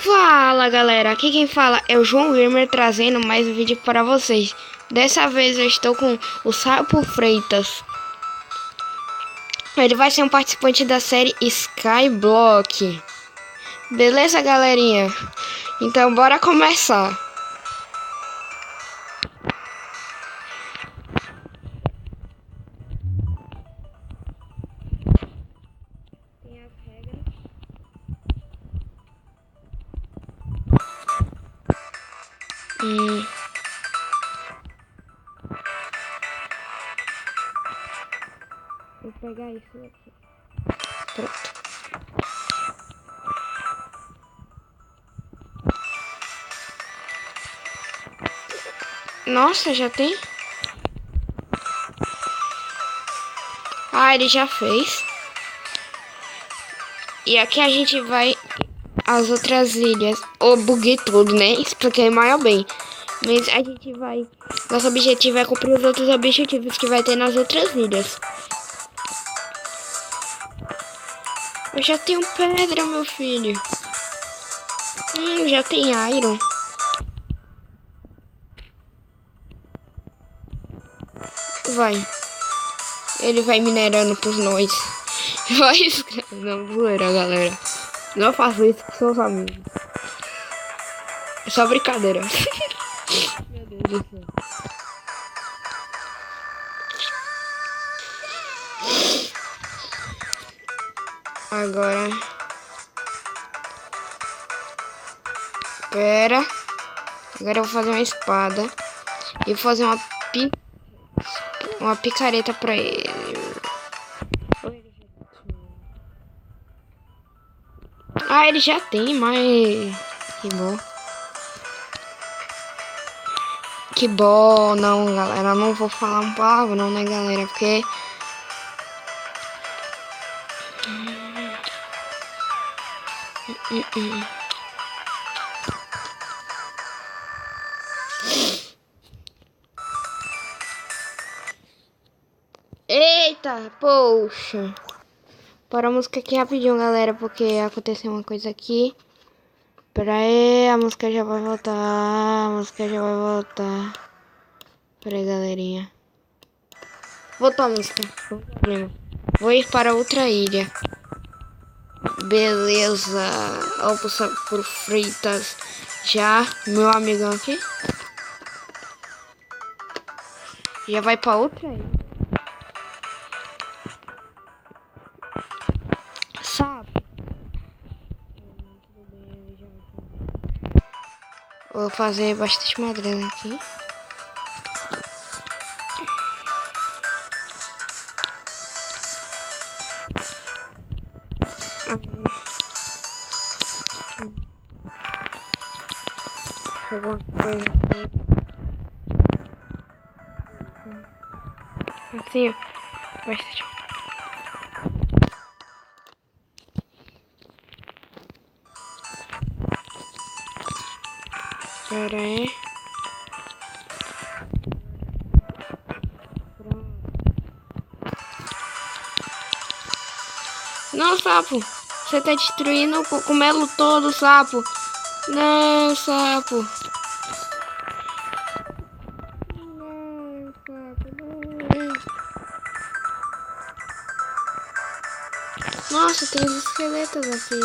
Fala galera, aqui quem fala é o João Gamer trazendo mais um vídeo para vocês. Dessa vez eu estou com o Sapo Freitas. Ele vai ser um participante da série Skyblock. Beleza galerinha? Então bora começar. Tem as regras. Vou pegar isso aqui. Pronto. Nossa, já tem? Ah, ele já fez. E aqui a gente vai às outras ilhas. Oh, buguei tudo, né? Expliquei mais bem. Mas a gente vai... Nosso objetivo é cumprir os outros objetivos que vai ter nas outras ilhas. Eu já tenho pedra, meu filho. Já tem iron. Vai. Ele vai minerando por nós. Vai. Não, zoeira, galera. Não faço isso com seus amigos. É só brincadeira. Meu Deus do céu. Agora. Pera. Agora eu vou fazer uma espada. E vou fazer uma picareta pra ele. Ah, ele já tem, mas... Que bom. Que bom. Não, galera. Não vou falar um palavrão, né, galera? Porque... Eita, poxa. Para a música aqui rapidinho, galera, porque aconteceu uma coisa aqui. Pera aí, a música já vai voltar. A música já vai voltar. Pera aí, galerinha. Voltou a música. Não tem problema. Vou ir para outra ilha. Beleza. Vou passar por Freitas. Já, meu amigão aqui. Já vai para outra ilha. Vou fazer bastante madeira aqui. Alguma coisa assim, ó. Bastante. Pera aí. Não, sapo. Você tá destruindo o cogumelo todo, sapo. Não, sapo. Não, sapo. Não. Nossa, tem os esqueletos aqui.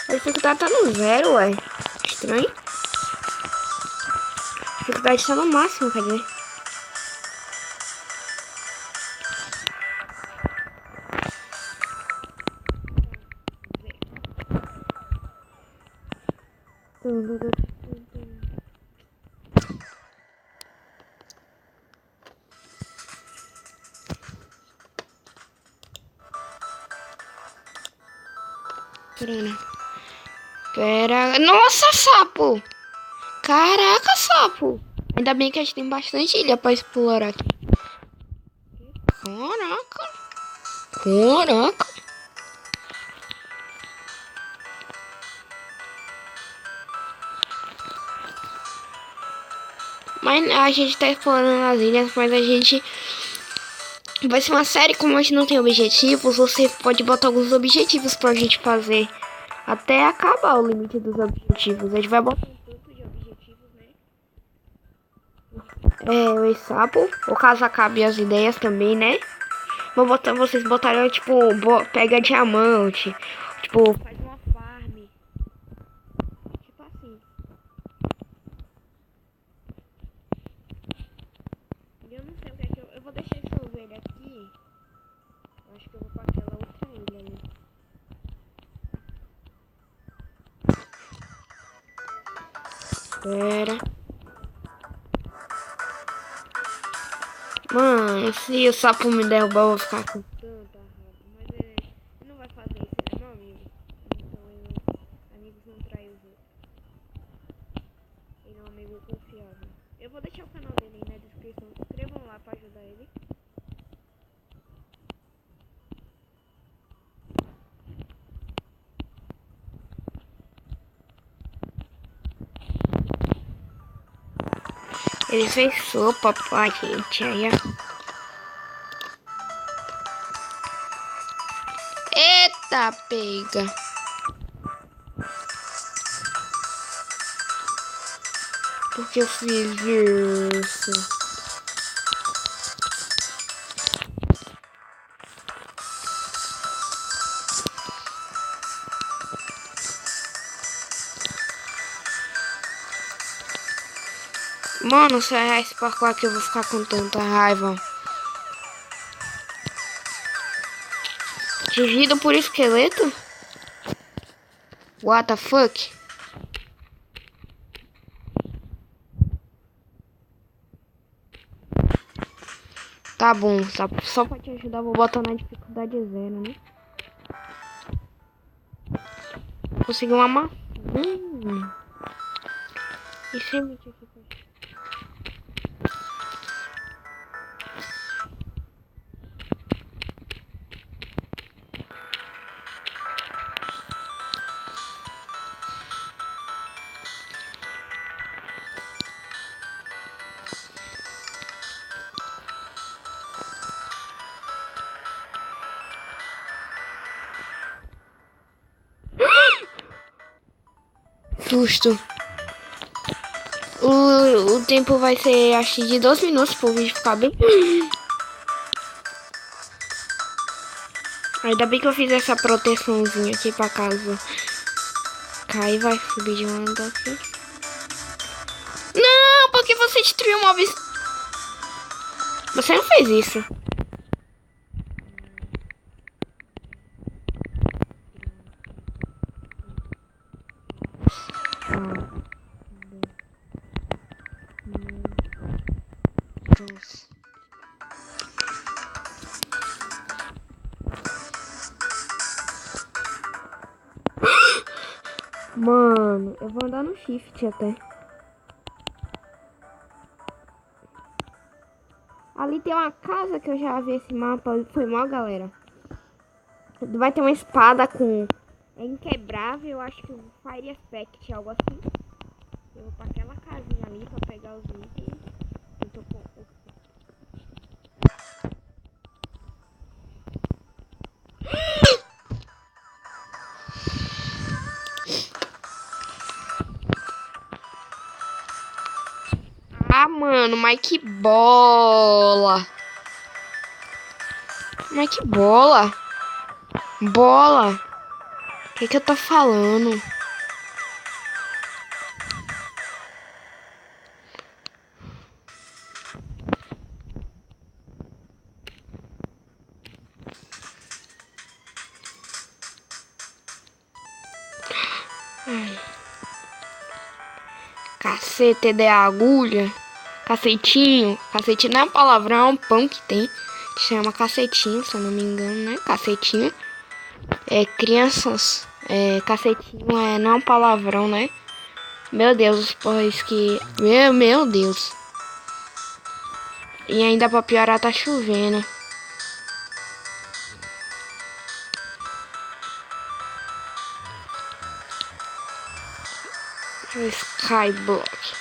A dificuldade tá no zero, ué. Estranho. A dificuldade tá no máximo, cadê? Pera. Nossa, sapo! Caraca, sapo! Ainda bem que a gente tem bastante ilha pra explorar aqui. Caraca! Caraca! Mas a gente tá explorando as ilhas, mas a gente... Vai ser uma série, como a gente não tem objetivos, você pode botar alguns objetivos pra gente fazer Até acabar o limite dos objetivos. A gente vai botar um tanto de objetivos, né? O sapo. Ou caso acabe as ideias também, né? Vou botar, vocês botaram, tipo, pega diamante. Tipo, faz uma farm. Tipo assim. Eu não sei o que é que eu vou deixar essa ovelha aqui. Eu acho que eu vou pra aquela outra ilha ali. Espera. Mano, se o sapo me derrubar, eu vou ficar com tanta raiva. Mas ele não vai fazer isso, ele é meu amigo. Então, amigos não traem os outros. Ele é um amigo confiável. Eu vou deixar o canal dele aí na descrição. Se inscrevam lá pra ajudar ele. Ele fez sopa pra gente aí, ó. Eita, pega. Por que eu fiz isso? Mano, se eu errar esse parkour aqui, eu vou ficar com tanta raiva. Dividido por esqueleto? What the fuck? Tá bom, só pra te ajudar, vou botar na dificuldade 0, né? Consegui uma maçã. E semente aqui pra gente. Susto. O tempo vai ser, acho, de 2 minutos pro vídeo ficar bem. Ainda bem que eu fiz essa proteçãozinha aqui pra caso cair, vai subir de um andar aqui. Não, porque você destruiu móveis. Você não fez isso. Mano, eu vou andar no shift até. Ali tem uma casa que eu já vi esse mapa. Foi mal, galera. Vai ter uma espada com... É inquebrável, eu acho que o Fire Aspect, algo assim. Eu vou pra aquela casinha ali pra pegar os itens. Eu tô com... Ah, mano, mas que bola. Mas que bola. Bola. O que eu tô falando? Ai. Cacete de agulha. Cacetinho. Cacetinho não é um palavrão, é um pão que tem. Que chama cacetinho, se eu não me engano, né? Cacetinho. É, crianças. É, cacetinho não é um palavrão, né? Meu Deus, pois que... Meu Deus. E ainda pra piorar tá chovendo. Skyblock.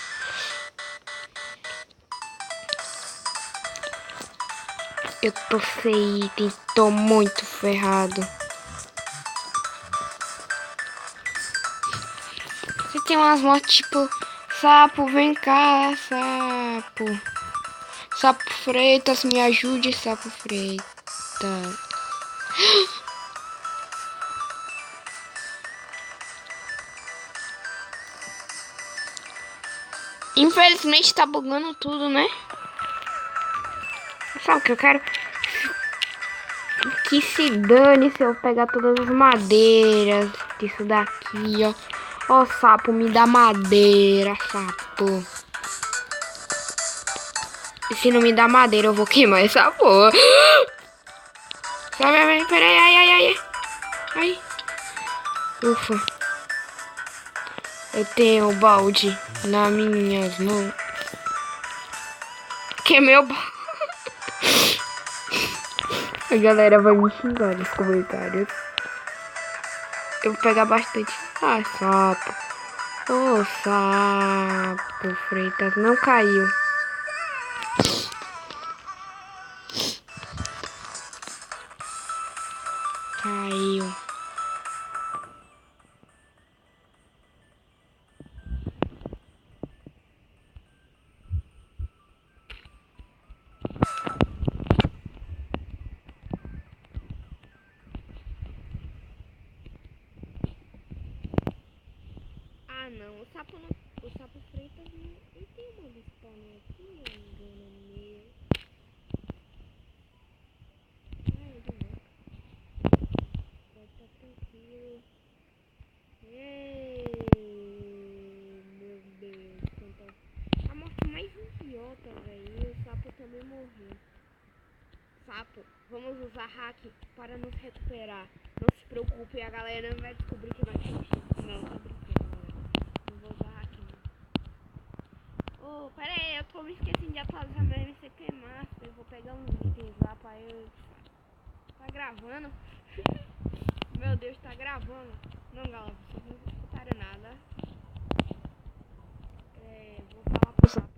Eu tô sem item, tô muito ferrado. tem umas motos tipo... Sapo, vem cá, sapo. Sapo Freitas, me ajude, Sapo Freitas. Infelizmente tá bugando tudo, né? Sabe o que eu quero? Que se dane se eu pegar todas as madeiras disso daqui, ó. Ó, sapo, me dá madeira, sapo. E se não me dá madeira, eu vou queimar essa porra. Sabe, peraí, ai. Ufa. Eu tenho o balde nas minhas mãos. Queimei o balde. A galera vai me xingar nos comentários. Eu vou pegar bastante. Ah, sapo. Ô, sapo Freitas. Não caiu. Caiu. Ah, não. O sapo Freitas não tem uma spawner aqui, não engano meu. Ai, eu não. Pode estar tranquilo. Ei, meu Deus. A morte mais idiota, velho. O sapo também morreu. Sapo, vamos usar hack para nos recuperar. Não se preocupe, a galera não vai descobrir que nós somos. Não, tô brincando, galera. Não vou usar hack, não. Oh, pera aí, eu tô me esquecendo de atualizar meu MCQ Master. Eu vou pegar uns itens lá pra eu... Tá gravando? Meu Deus, tá gravando. Não, galera, vocês não escutaram nada. Vou falar pro sapo.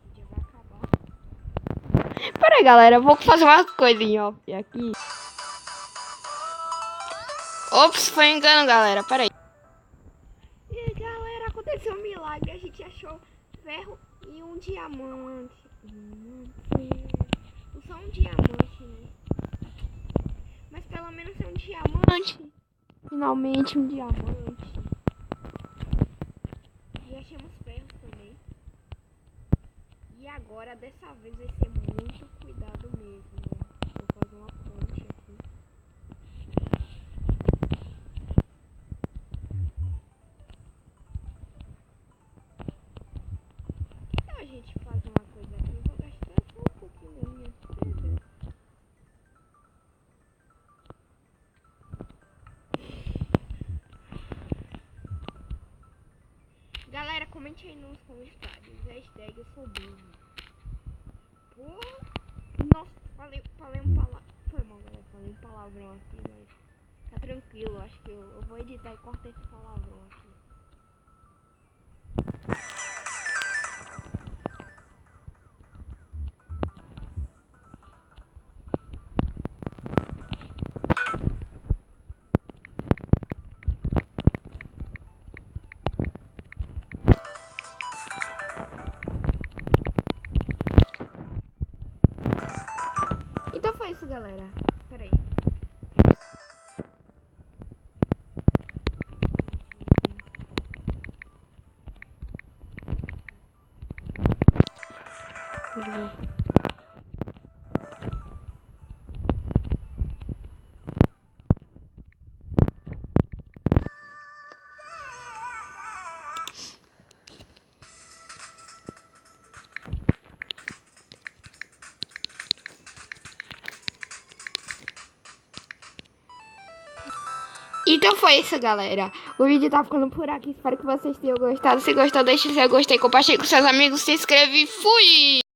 O dia vai acabar. Pera aí, galera, eu vou fazer uma coisinha off aqui. Ops, foi engano, galera, pera aí. E aí, galera, aconteceu um milagre. A gente achou ferro e um diamante. Só um diamante, né? Mas pelo menos é um diamante. Finalmente um diamante. E achamos ferro também. E agora, dessa vez, vai ser muito cuidado mesmo, né? Vou fazer uma ponte aqui. Que tal a gente fazer uma coisa aqui? Eu vou gastar só um pouquinho da minha pedra. Galera, comente aí nos comentários. Hashtag eu sou burro. Pô, nossa, falei um palavrão. Foi mal, galera. Falei um palavrão aqui, mas tá tranquilo. Acho que eu vou editar e cortar esse palavrão aqui. Então foi isso, galera. Pera aí. Então foi isso, galera. O vídeo tá ficando por aqui. Espero que vocês tenham gostado. Se gostou, deixe seu gostei, compartilhe com seus amigos, se inscreve e fui!